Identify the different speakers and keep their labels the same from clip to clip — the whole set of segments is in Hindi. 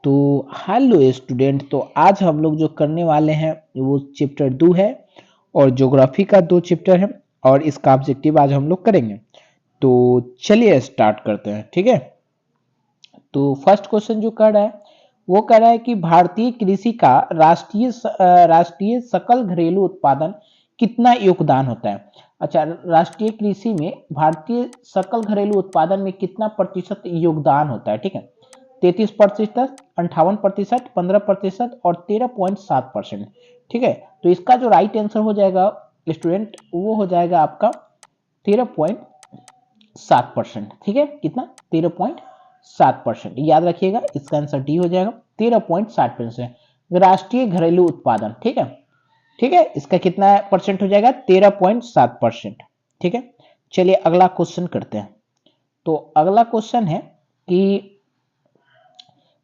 Speaker 1: तो हेलो स्टूडेंट, तो आज हम लोग जो करने वाले हैं वो चैप्टर 2 है और ज्योग्राफी का 2 चैप्टर है और इसका ऑब्जेक्टिव आज हम लोग करेंगे। तो चलिए स्टार्ट करते हैं, ठीक है। तो फर्स्ट क्वेश्चन जो कर रहा है वो कह रहा है कि भारतीय कृषि का राष्ट्रीय सकल घरेलू उत्पादन कितना योगदान होता है। अच्छा, राष्ट्रीय कृषि में भारतीय सकल घरेलू उत्पादन में कितना प्रतिशत योगदान होता है, ठीक है। 33%, 58%, 15% और 13.7%, ठीक है। तो इसका जो राइट आंसर हो जाएगा स्टूडेंट वो हो जाएगा आपका 13.7%, ठीक है। कितना? 13.7%। याद रखिएगा, इसका आंसर डी हो जाएगा 13.7% राष्ट्रीय घरेलू उत्पादन, ठीक है। ठीक है, इसका कितना परसेंट हो जाएगा? 13.7%, ठीक है। चलिए अगला क्वेश्चन करते हैं। तो अगला क्वेश्चन है कि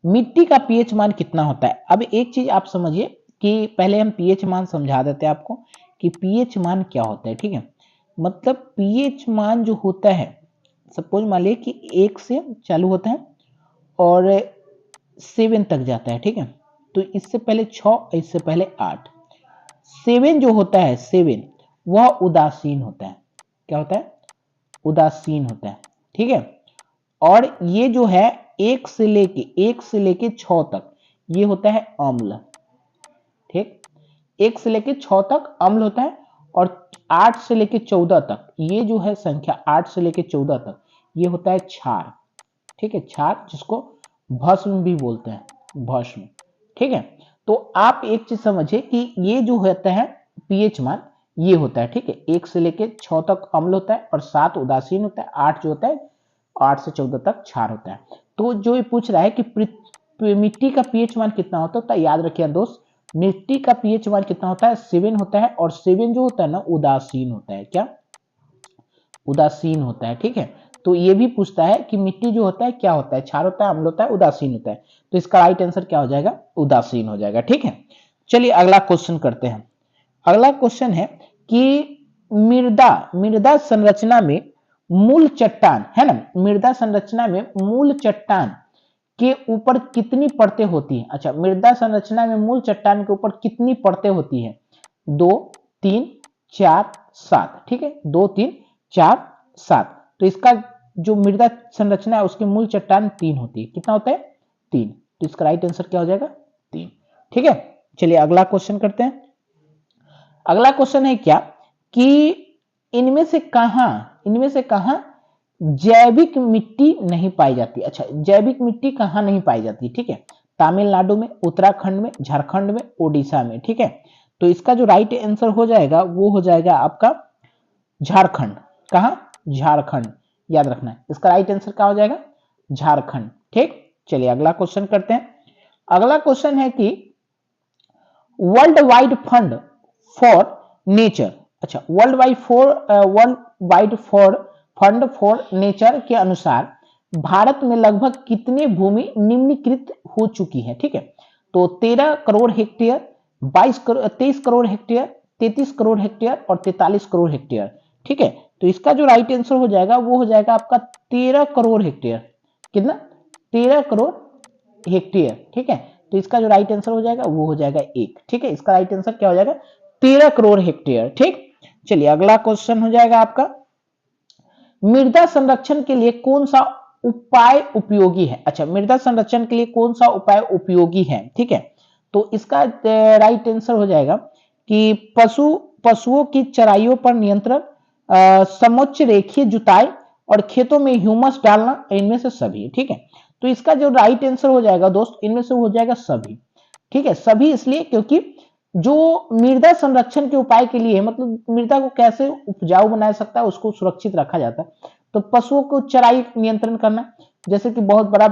Speaker 1: मिट्टी का पीएच मान कितना होता है। अब एक चीज आप समझिए कि पहले हम पीएच मान समझा देते हैं आपको कि पीएच मान क्या होता है, ठीक है। मतलब पीएच मान जो होता है, सपोज मान लीजिए कि 1 से चालू होता है और 7 तक जाता है, ठीक है। तो इससे पहले 6, इससे पहले 8। 7 जो होता है 7 वह उदासीन होता है। क्या होता है? उदासीन होता है, ठीक है। और ये जो है 1 से लेके 6 तक ये होता है अम्ल, ठीक। 1 से लेके 6 तक अम्ल होता है और 8 से लेके 14 तक ये जो है संख्या 8 से लेके 14 तक ये होता है क्षार, ठीक है। क्षार जिसको भस्म भी बोलते हैं, भस्म, ठीक है। तो आप एक चीज समझिए कि ये जो होता है पीएच मान ये होता है, ठीक है। 1 से लेके 6 तक अम्ल होता है और 7 उदासीन होता है, 8 जो होता है 8 से 14 तक क्षार होता है। तो जो ये पूछ रहा है कि मिट्टी का पीएच मान कितना होता है, याद रखिए दोस्त, मिट्टी का पीएच मान कितना होता है? 7 होता है और 7 जो होता है ना उदासीन होता है। क्या? उदासीन होता है, ठीक है। तो ये भी पूछता है कि मिट्टी जो होता है क्या होता है? क्षार होता है, अम्ल होता है, उदासीन होता है। तो इसका राइट आंसर क्या हो जाएगा? उदासीन हो जाएगा, ठीक है। चलिए अगला क्वेश्चन करते हैं। अगला क्वेश्चन है कि मृदा संरचना में मूल चट्टान है ना, मृदा संरचना में मूल चट्टान के ऊपर कितनी परतें होती हैं। अच्छा, मृदा संरचना में मूल चट्टान के ऊपर कितनी परतें होती हैं? 2, 3, 4, 7, ठीक है। 2, 3, 4, 7। तो इसका जो मृदा संरचना है उसकी मूल चट्टान 3 होती है। कितना होता है? 3। तो इसका राइट आंसर क्या हो जाएगा? 3, ठीक है। चलिए अगला क्वेश्चन करते हैं। अगला क्वेश्चन है क्या कि इनमें से कहां जैविक मिट्टी नहीं पाई जाती। अच्छा, जैविक मिट्टी कहां नहीं पाई जाती, ठीक है। तमिलनाडु में, उत्तराखंड में, झारखंड में, ओडिशा में, ठीक है। तो इसका जो राइट आंसर हो जाएगा वो हो जाएगा आपका झारखंड। कहां? झारखंड, याद रखना है। इसका राइट आंसर क्या हो जाएगा? झारखंड, ठीक। चलिए अगला क्वेश्चन करते हैं। अगला क्वेश्चन है कि world wide fund for nature, अच्छा world wide fund for nature के अनुसार भारत में लगभग कितनी भूमि निम्नीकृत हो चुकी है, ठीक है। तो 13 crore hectare, 23 crore hectare, 33 crore hectare और 43 करोड़ हेक्टेयर, ठीक है। तो इसका जो राइट आंसर हो जाएगा वो हो जाएगा आपका 13 करोड़ हेक्टेयर। कितना? 13 करोड़ हेक्टेयर, ठीक है। तो इसका जो राइट आंसर हो जाएगा वो हो जाएगा 1, ठीक है। इसका राइट आंसर क्या हो जाएगा? 13 करोड़ हेक्टेयर, ठीक। चलिए अगला क्वेश्चन हो जाएगा आपका, मृदा संरक्षण के लिए कौन सा उपाय उपयोगी है। अच्छा, मृदा संरक्षण के लिए कौन सा उपाय उपयोगी है, ठीक है। तो इसका राइट आंसर हो जाएगा कि पशुओं की चराइयों पर नियंत्रण, समोच्च रेखीय जुताई और खेतों में ह्यूमस डालना, इनमें से सभी, ठीक है। तो इसका जो राइट आंसर हो जाएगा दोस्त, इनमें से हो जाएगा सभी, ठीक है। सभी इसलिए क्योंकि जो मृदा संरक्षण के उपाय के लिए, मतलब मृदा को कैसे उपजाऊ बनाया सकता है, उसको सुरक्षित रखा जाता है। तो पशुओं को चराई नियंत्रण करना, जैसे कि बहुत बड़ा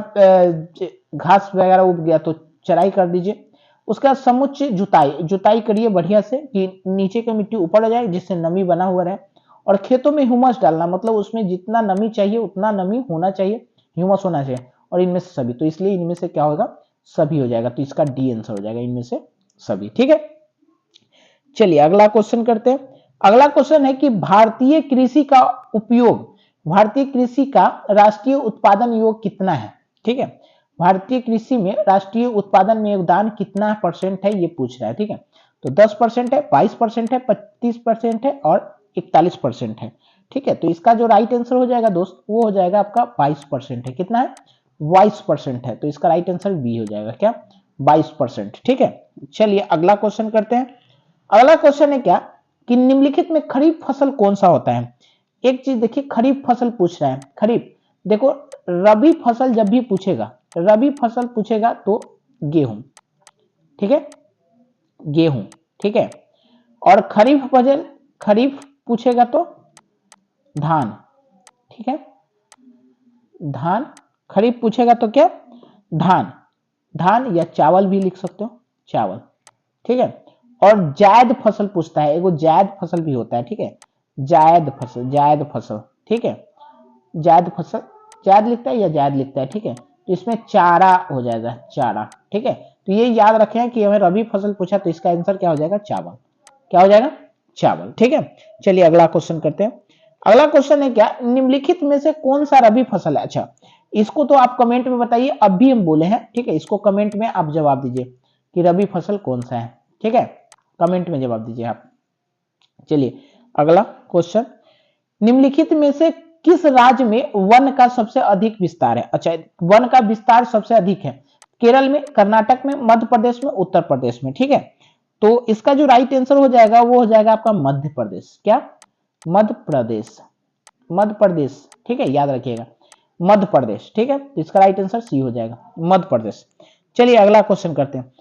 Speaker 1: घास वगैरह उग गया तो चराई कर दीजिए। उसका समुच्च जुताई करिए बढ़िया से कि नीचे की मिट्टी ऊपर आ जाए जिससे नमी बना हुआ रहे। और खेतों में ह्यूमस डालना, मतलब उसमें जितना नमी चाहिए उतना नमी होना चाहिए, ह्यूमस होना चाहिए। और इनमें से सभी, तो इसलिए इनमें से क्या होगा? सभी हो जाएगा। तो इसका डी आंसर हो जाएगा, इनमें से सभी, ठीक है। चलिए अगला क्वेश्चन करते हैं। अगला क्वेश्चन है कि भारतीय कृषि का राष्ट्रीय उत्पादन योग कितना है, ठीक है। भारतीय कृषि में राष्ट्रीय उत्पादन में योगदान कितना % है ये पूछ रहा है, ठीक है। तो 10% है, 22% है, 25% है और 41% है, ठीक है। तो इसका जो राइट आंसर हो जाएगा दोस्त वो हो जाएगा आपका 22% है। कितना है? 22% है। तो इसका राइट आंसर बी हो जाएगा, क्या? 22%, ठीक है। चलिए अगला क्वेश्चन करते हैं। अगला क्वेश्चन है क्या कि निम्नलिखित में खरीफ फसल कौन सा होता है? एक चीज देखिए, खरीफ फसल पूछ रहा है। खरीफ, देखो रबी फसल जब भी पूछेगा, रबी फसल पूछेगा तो गेहूं, ठीक है, गेहूं, ठीक है। और खरीफ फसल, खरीफ पूछेगा तो धान, ठीक है, धान। खरीफ पूछेगा तो क्या? धान, धान या चावल भी लिख सकते हो, चावल, ठीक है। और जायद फसल पूछता है, एगो जायद फसल भी होता है, ठीक है, जायद फसल, जायद फसल, ठीक है, जायद फसल, जायद लिखता है या जायद लिखता है, ठीक है। तो इसमें चारा हो जाएगा, चारा, ठीक है। तो ये याद रखें कि हमें रबी फसल पूछा तो इसका आंसर क्या हो जाएगा? चावल। क्या हो जाएगा? चावल, ठीक है। चलिए अगला क्वेश्चन करते हैं। अगला क्वेश्चन है क्या, निम्नलिखित में से कौन सा रबी फसल है? अच्छा, इसको तो आप कमेंट में बताइए, अब भी हम बोले हैं, ठीक है। इसको कमेंट में आप जवाब दीजिए कि रबी फसल कौन सा है, ठीक है, कमेंट में जवाब दीजिए आप। चलिए अगला क्वेश्चन, निम्नलिखित में से किस राज्य में वन का सबसे अधिक विस्तार है? अच्छा, वन का विस्तार सबसे अधिक है केरल में, कर्नाटक में, मध्य प्रदेश में, उत्तर प्रदेश में, ठीक है। तो इसका जो राइट आंसर हो जाएगा वो हो जाएगा आपका मध्य प्रदेश। क्या? मध्य प्रदेश, मध्य प्रदेश, ठीक है, याद रखिएगा, मध्य प्रदेश, ठीक है। तो इसका राइट आंसर सी हो जाएगा, मध्य प्रदेश। चलिए अगला क्वेश्चन करते हैं।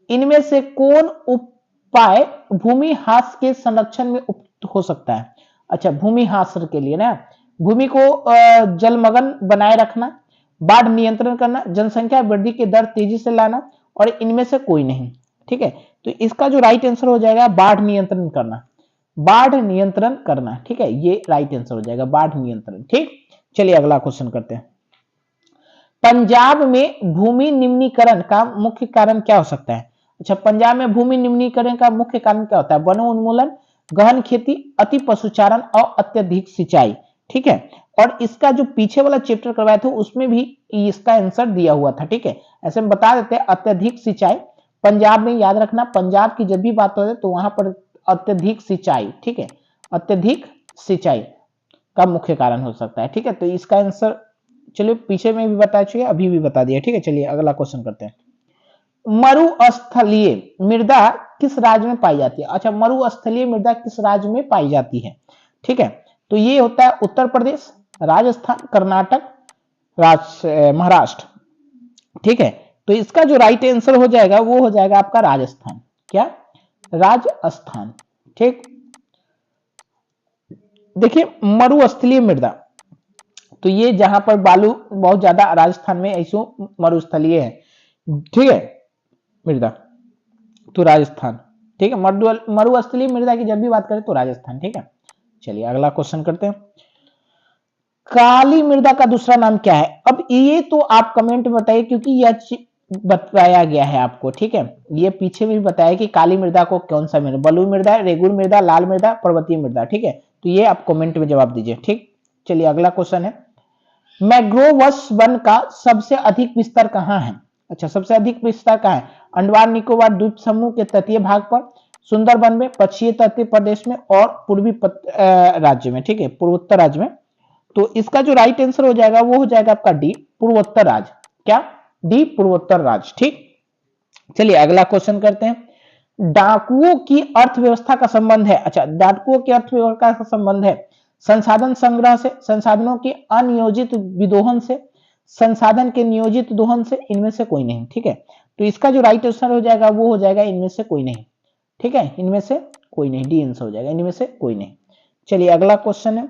Speaker 1: इनमें से कौन उपाय भूमि ह्रास के संरक्षण में उपयुक्त हो सकता है? अच्छा, भूमि ह्रास के लिए ना, भूमि को जलमग्न बनाए रखना, बाढ़ नियंत्रण करना, जनसंख्या वृद्धि की दर तेजी से लाना, और इनमें से कोई नहीं, ठीक है। तो इसका जो राइट आंसर हो जाएगा बाढ़ नियंत्रण करना, बाढ़ नियंत्रण करना, ठीक है, ये राइट आंसर हो जाएगा, बाढ़ नियंत्रण, ठीक। चलिए अगला क्वेश्चन करते हैं। पंजाब में भूमि निम्नीकरण का मुख्य कारण क्या हो सकता है? अच्छा, पंजाब में भूमि निम्नीकरण का मुख्य कारण क्या होता है? वनो उन्मूलन, गहन खेती, अति पशुचारण और अत्यधिक सिंचाई, ठीक है। और इसका जो पीछे वाला चैप्टर करवाए थे उसमें भी इसका आंसर दिया हुआ था, ठीक है। ऐसे हम बता देते हैं, अत्यधिक सिंचाई पंजाब में, याद रखना पंजाब की जब भी बात हो तो वहां पर अत्यधिक सिंचाई, ठीक है, अत्यधिक सिंचाई का मुख्य कारण हो सकता है, ठीक है। तो इसका आंसर चलिए पीछे में भी बता चुके, अभी भी बता दिया, ठीक है। चलिए अगला क्वेश्चन करते हैं। मरुस्थलीय मृदा किस राज्य में पाई जाती है? अच्छा, मरुस्थलीय मृदा किस राज्य में पाई जाती है, ठीक है। तो ये होता है उत्तर प्रदेश, राजस्थान, कर्नाटक, महाराष्ट्र, ठीक है। तो इसका जो राइट आंसर हो जाएगा वो हो जाएगा आपका राजस्थान। क्या? राजस्थान, ठीक। देखिए मरुस्थलीय मृदा, तो ये जहां पर बालू बहुत ज्यादा राजस्थान में ऐसो मरुस्थलीय है, ठीक है, मृदा, तो राजस्थान, ठीक है। मरुस्थलीय मृदा की जब भी बात करें तो राजस्थान, ठीक है। चलिए अगला क्वेश्चन करते हैं। काली मृदा का दूसरा नाम क्या है? अब ये तो आप कमेंट में बताइए क्योंकि यह बताया गया है आपको, ठीक है। ये पीछे भी बताया कि काली मृदा को कौन सा मृदा, बलुई मृदा, रेगुड़ मृदा, लाल मृदा, पर्वतीय मृदा, ठीक है। तो ये आप कमेंट में जवाब दीजिए, ठीक। चलिए अगला क्वेश्चन है, मैंग्रोव्स वन का सबसे अधिक विस्तार कहां है? अच्छा, सबसे अधिक विस्तार कहां है? अंडमान निकोबार द्वीप समूह के तटीय भाग पर, सुंदरबन में, पश्चिमी तटीय प्रदेश में और पूर्वी राज्य में, ठीक है, पूर्वोत्तर राज्य में। तो इसका जो राइट आंसर हो जाएगा वो हो जाएगा आपका डी, पूर्वोत्तर राज्य। क्या? डी, पूर्वोत्तर राज्य, ठीक। चलिए अगला क्वेश्चन करते हैं। डाकुओं की अर्थव्यवस्था का संबंध है, अच्छा, डाकुओं की अर्थव्यवस्था का संबंध है संसाधन संग्रह से, संसाधनों के अनियोजित विदोहन से, संसाधन के नियोजित दोहन से, इनमें से कोई नहीं, ठीक है। तो इसका जो राइट आंसर हो जाएगा वो हो जाएगा इनमें से कोई नहीं, ठीक है, इनमें से कोई नहीं, डी आंसर हो जाएगा, इनमें से कोई नहीं। चलिए अगला क्वेश्चन है,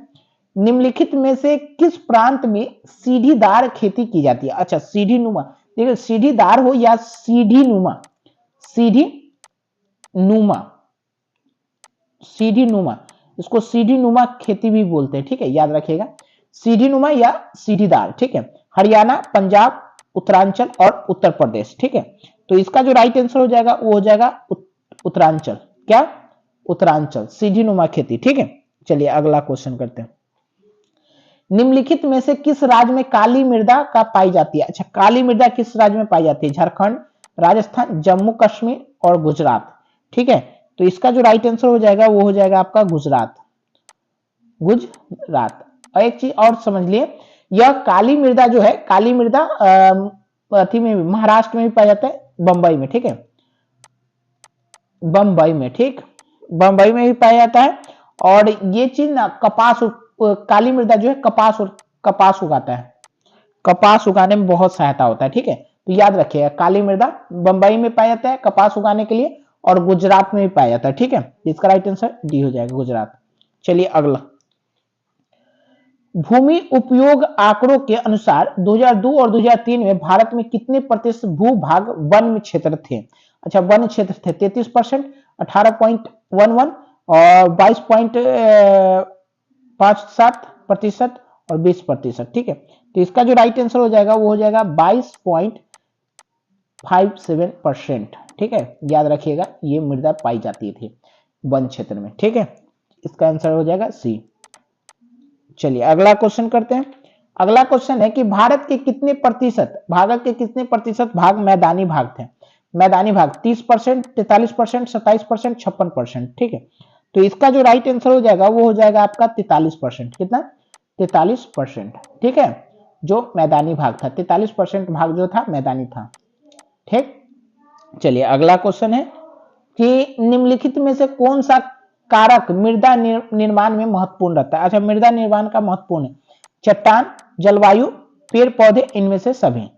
Speaker 1: निम्नलिखित में से किस प्रांत में सीढ़ीदार खेती की जाती है? अच्छा, सीढ़ी नुमा, देखिए सीढ़ीदार हो या सीढ़ी नुमा, सीढ़ी नुमा, सीढ़ी नुमा, इसको सीढ़ी नुमा खेती भी बोलते हैं, ठीक है, याद रखिएगा, सीढ़ी नुमा या सीढ़ीदार, ठीक है। हरियाणा, पंजाब, उत्तरांचल और उत्तर प्रदेश, ठीक है। तो इसका जो राइट आंसर हो जाएगा वो हो जाएगा उत्तरांचल। क्या? उत्तरांचल, सीढ़ी नुमा खेती, ठीक है। चलिए अगला क्वेश्चन करते हैं। निम्नलिखित में से किस राज्य में काली मृदा का पाई जाती है? अच्छा, काली मृदा किस राज्य में पाई जाती है? झारखंड, राजस्थान, जम्मू कश्मीर और गुजरात। ठीक है, तो इसका जो राइट आंसर हो जाएगा वो हो जाएगा आपका गुजरात। गुजरात। और एक चीज और समझ लिए, यह काली मृदा जो है, काली मृदा अथी में महाराष्ट्र में भी पाया जाता है, बंबई में। ठीक है, बंबई में, ठीक, बंबई में भी पाया जाता है। और ये चीज ना कपास, काली मृदा जो है कपास उगाता है, कपास उगाने में बहुत सहायता होता है। ठीक है, तो याद रखिएगा काली मृदा बंबई में पाया जाता है कपास उगाने के लिए, और गुजरात में भी पाया जाता है। ठीक है, इसका राइट आंसर डी हो जाएगा, गुजरात। चलिए अगला, भूमि उपयोग आंकड़ों के अनुसार 2002 और 2003 में भारत में कितने प्रतिशत भूभाग वन क्षेत्र थे? अच्छा, वन क्षेत्र थे 33%, 18.11 और 22.57% और 20%। ठीक है, तो इसका जो राइट आंसर हो जाएगा वो हो जाएगा 22.57%। ठीक है, याद रखिएगा ये मृदा पाई जाती थी वन क्षेत्र में। ठीक है, इसका आंसर हो जाएगा सी। चलिए अगला क्वेश्चन करते हैं। अगला क्वेश्चन है कि भारत के कितने प्रतिशत भाग मैदानी भाग थे? मैदानी भाग 30%, 43%, 27%, 56%। ठीक है, तो इसका जो राइट आंसर हो जाएगा वो हो जाएगा आपका 43%। कितना? 43%। ठीक है, जो मैदानी भाग था, 43% भाग जो था मैदानी था। ठीक, चलिए अगला क्वेश्चन है कि निम्नलिखित में से कौन सा कारक मृदा निर्माण में महत्वपूर्ण रहता है? अच्छा, मृदा निर्माण का महत्वपूर्ण है चट्टान, जलवायु, पेड़ पौधे, इनमें से सभी।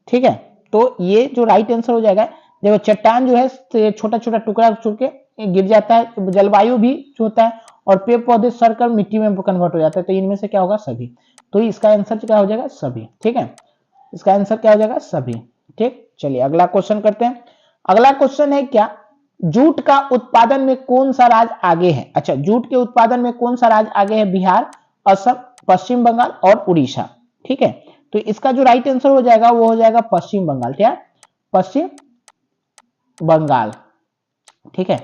Speaker 1: ठीक है, तो ये जो राइट आंसर हो जाएगा, देखो चट्टान जो है छोटा छोटा टुकड़ा के गिर जाता है, जलवायु भी होता है, और पेड़ पौधे सड़कर मिट्टी में कन्वर्ट हो जाता है, तो इनमें से क्या होगा? सभी। तो इसका आंसर क्या हो जाएगा? सभी। ठीक है, इसका आंसर क्या हो जाएगा? सभी। ठीक, चलिए अगला क्वेश्चन करते हैं। अगला क्वेश्चन है क्या, जूट का उत्पादन में कौन सा राज्य आगे है? अच्छा, जूट के उत्पादन में कौन सा राज्य आगे है? बिहार, असम, पश्चिम बंगाल और उड़ीसा। ठीक है, तो इसका जो राइट आंसर हो जाएगा वो हो जाएगा पश्चिम बंगाल। क्या? पश्चिम बंगाल। ठीक है,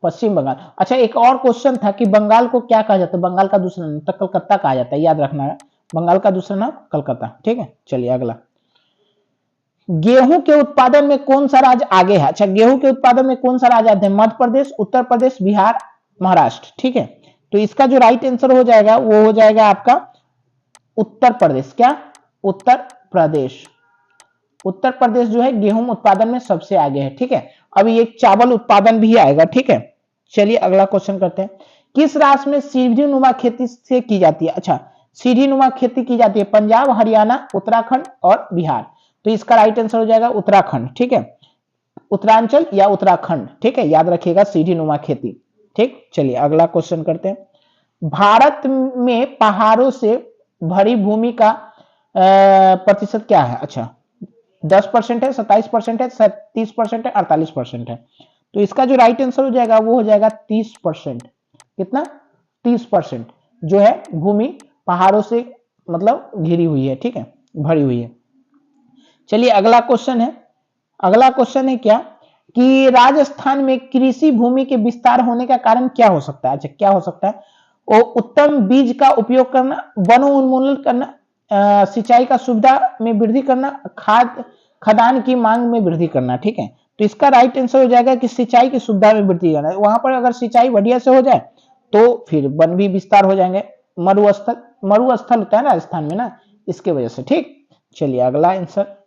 Speaker 1: पश्चिम बंगाल। अच्छा, एक और क्वेश्चन था कि बंगाल को क्या कहा जाता है? बंगाल का दूसरा नाम तो कलकत्ता कहा जाता है, याद रखना है, बंगाल का दूसरा नाम कलकत्ता। ठीक है, चलिए अगला, गेहूं के उत्पादन में कौन सा राज्य आगे है? अच्छा, गेहूं के उत्पादन में कौन सा राज्य आते हैं? मध्य प्रदेश, उत्तर प्रदेश, बिहार, महाराष्ट्र। ठीक है, तो इसका जो राइट आंसर हो जाएगा वो हो जाएगा आपका उत्तर प्रदेश। क्या? उत्तर प्रदेश। उत्तर प्रदेश जो है गेहूं उत्पादन में सबसे आगे है। ठीक है, अभी एक चावल उत्पादन भी आएगा। ठीक है, चलिए अगला क्वेश्चन करते हैं। किस राज्य में सीढ़ी नुमा खेती से की जाती है? अच्छा, सीढ़ी नुमा खेती की जाती है पंजाब, हरियाणा, उत्तराखंड और बिहार। तो इसका राइट आंसर हो जाएगा उत्तराखंड। ठीक है, उत्तरांचल या उत्तराखंड। ठीक है, याद रखिएगा सीढ़ी नुमा खेती। ठीक, चलिए अगला क्वेश्चन करते हैं। भारत में पहाड़ों से भरी भूमि का प्रतिशत क्या है? अच्छा, 10% है, 27% है, 30% है, 48% है। तो इसका जो राइट आंसर हो जाएगा वो हो जाएगा 30%। कितना? 30% जो है भूमि पहाड़ों से मतलब घिरी हुई है। ठीक है, भरी हुई है। चलिए अगला क्वेश्चन है। अगला क्वेश्चन है क्या कि राजस्थान में कृषि भूमि के विस्तार होने का कारण क्या हो सकता है? अच्छा, क्या हो सकता है? वो उत्तम बीज का उपयोग करना, वनों उन्मूलन करना, सिंचाई का सुविधा में वृद्धि करना, खदान की मांग में वृद्धि करना। ठीक है, तो इसका राइट आंसर हो जाएगा कि सिंचाई की सुविधा में वृद्धि करना। वहां पर अगर सिंचाई बढ़िया से हो जाए तो फिर वन भी विस्तार हो जाएंगे। मरुस्थल होता है ना राजस्थान में ना, इसके वजह से। ठीक, चलिए अगला आंसर।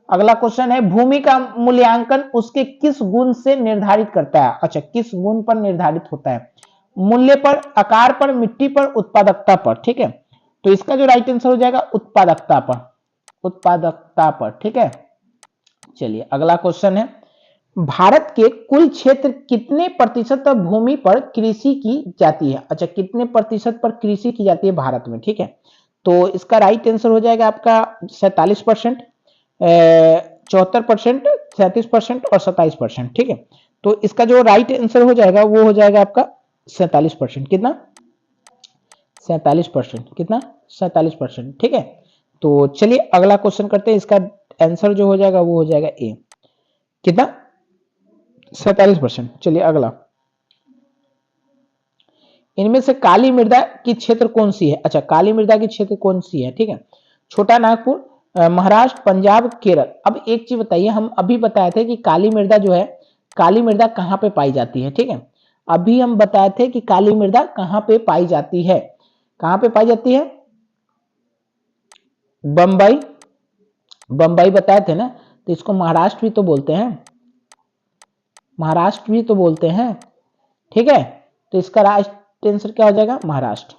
Speaker 1: अगला क्वेश्चन है, भूमि का मूल्यांकन उसके किस गुण से निर्धारित करता है? अच्छा, किस गुण पर निर्धारित होता है? मूल्य पर, आकार पर, मिट्टी पर, उत्पादकता पर। ठीक है, तो इसका जो राइट आंसर हो जाएगा उत्पादकता पर। उत्पादकता पर। ठीक है, चलिए अगला क्वेश्चन है, भारत के कुल क्षेत्र कितने प्रतिशत भूमि पर कृषि की जाती है? अच्छा, कितने प्रतिशत पर कृषि की जाती है भारत में? ठीक है, तो इसका राइट आंसर हो जाएगा आपका 47%, 74%, 37% और 27%। ठीक है, तो इसका जो राइट आंसर हो जाएगा वो हो जाएगा आपका 47%। कितना? 47%। कितना? 47%। ठीक है, तो चलिए अगला क्वेश्चन करते हैं। इसका आंसर जो हो जाएगा वो हो जाएगा ए। कितना? 47%। चलिए अगला, इनमें से काली मृदा की क्षेत्र कौन सी है? अच्छा, काली मृदा की क्षेत्र कौन सी है? ठीक है, छोटा नागपुर, महाराष्ट्र, पंजाब, केरल। अब एक चीज बताइए, हम अभी बताए थे कि काली मृदा जो है, काली मृदा कहाँ पे पाई जाती है? ठीक है, अभी हम बताए थे कि काली मृदा कहाँ पे पाई जाती है। कहाँ पे पाई जाती है? बंबई, बंबई बताए थे ना, तो इसको महाराष्ट्र भी तो बोलते हैं, महाराष्ट्र भी तो बोलते हैं। ठीक है, तो इसका राइट आंसर क्या हो जाएगा? महाराष्ट्र।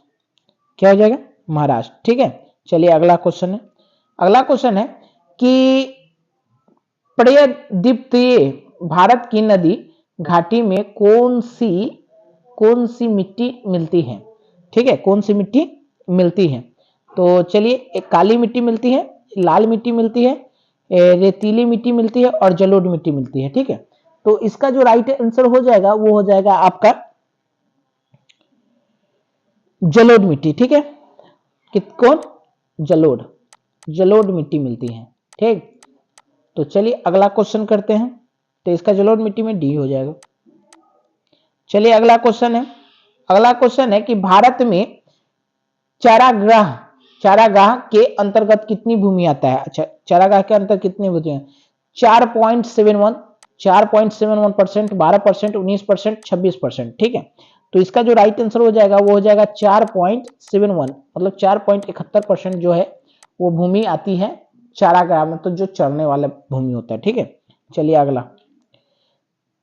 Speaker 1: क्या हो जाएगा? महाराष्ट्र। ठीक है, चलिए अगला क्वेश्चन है। अगला क्वेश्चन है कि पर्यायद्वीपीय भारत की नदी घाटी में कौन सी मिट्टी मिलती है? ठीक है, कौन सी मिट्टी मिलती है? तो चलिए, एक काली मिट्टी मिलती है, लाल मिट्टी मिलती है, रेतीली मिट्टी मिलती है और जलोढ़ मिट्टी मिलती है। ठीक है, तो इसका जो राइट आंसर हो जाएगा वो हो जाएगा आपका जलोढ़ मिट्टी। ठीक है, कौन? जलोढ़ मिट्टी मिलती है। ठीक, तो चलिए अगला क्वेश्चन करते हैं। तो इसका जलोढ़ मिट्टी में डी हो जाएगा। चलिए अगला क्वेश्चन है। अगला क्वेश्चन है कि भारत में चारागाह के अंतर्गत कितनी भूमि आता है? अच्छा, चारागाह के अंतर्गत कितनी भूमि है? 4.71, 4.71%, 12%, 19%, 26%। ठीक है, तो इसका जो राइट आंसर हो जाएगा वो हो जाएगा 4.71, मतलब 4.71% जो है वो भूमि आती है चारागाह में, तो जो चरने वाला भूमि होता है। ठीक है, चलिए अगला,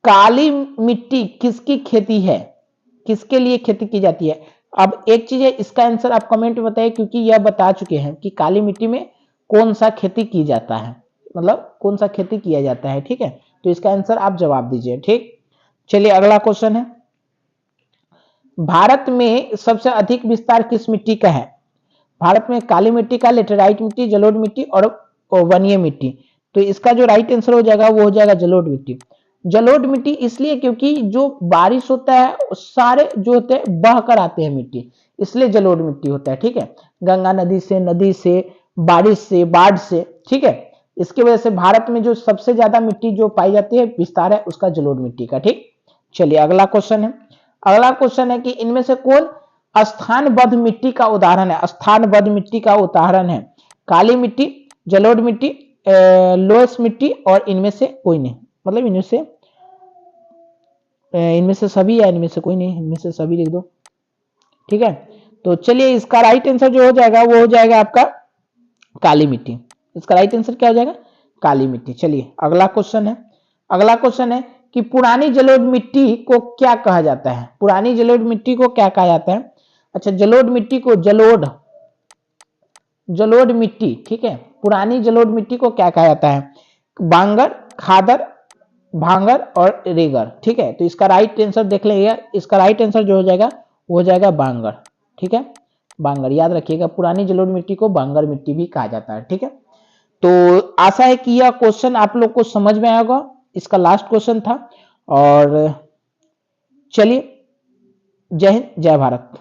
Speaker 1: काली मिट्टी किसकी खेती है? किसके लिए खेती की जाती है? अब एक चीज है, इसका आंसर आप कमेंट में बताइए, क्योंकि यह बता चुके हैं कि काली मिट्टी में कौन सा खेती की जाता है, मतलब कौन सा खेती किया जाता है। ठीक है, तो इसका आंसर आप जवाब दीजिए। ठीक, चलिए अगला क्वेश्चन है। भारत में सबसे अधिक विस्तार किस मिट्टी का है? भारत में काली मिट्टी का, लेटेराइट मिट्टी, जलोढ़ मिट्टी और वनीय मिट्टी। तो इसका जो राइट आंसर हो जाएगा वो हो जाएगा जलोढ़ मिट्टी। जलोढ़ मिट्टी इसलिए क्योंकि जो बारिश होता है सारे जो होते हैं बह कर आते हैं मिट्टी, इसलिए जलोढ़ मिट्टी होता है। ठीक है, गंगा नदी से, बारिश से, बाढ़ से। ठीक है, इसकी वजह से भारत में जो सबसे ज्यादा मिट्टी जो पाई जाती है, विस्तार है उसका जलोढ़ मिट्टी का। ठीक, चलिए अगला क्वेश्चन है। अगला क्वेश्चन है कि इनमें से कौन स्थानबद्ध मिट्टी का उदाहरण है? स्थानबद्ध मिट्टी का उदाहरण है काली मिट्टी, जलोढ़ मिट्टी, लोएस मिट्टी और इनमें से कोई नहीं, मतलब इनमें से सभी या इनमें से कोई नहीं, इनमें से सभी लिख दो। ठीक है, तो चलिए इसका राइट आंसर जो हो जाएगा वो हो जाएगा आपका काली मिट्टी। इसका राइट आंसर क्या हो जाएगा? काली मिट्टी। चलिए अगला क्वेश्चन है। अगला क्वेश्चन है कि पुरानी जलोढ़ मिट्टी को क्या कहा जाता है? पुरानी जलोढ़ मिट्टी को क्या कहा जाता है? अच्छा, जलोढ़ मिट्टी को जलोढ़ मिट्टी, ठीक है, पुरानी जलोढ़ मिट्टी को क्या कहा जाता है? बांगर, खादर, भांगर और रेगर। ठीक है, तो इसका राइट आंसर देख लीजिएगा, इसका राइट आंसर जो हो जाएगा वो हो जाएगा बांगर। ठीक है, बांगर याद रखिएगा, पुरानी जलोढ़ मिट्टी को बांगर मिट्टी भी कहा जाता है। ठीक है, तो आशा है कि यह क्वेश्चन आप लोग को समझ में आएगा। इसका लास्ट क्वेश्चन था। और चलिए, जय हिंद, जय भारत।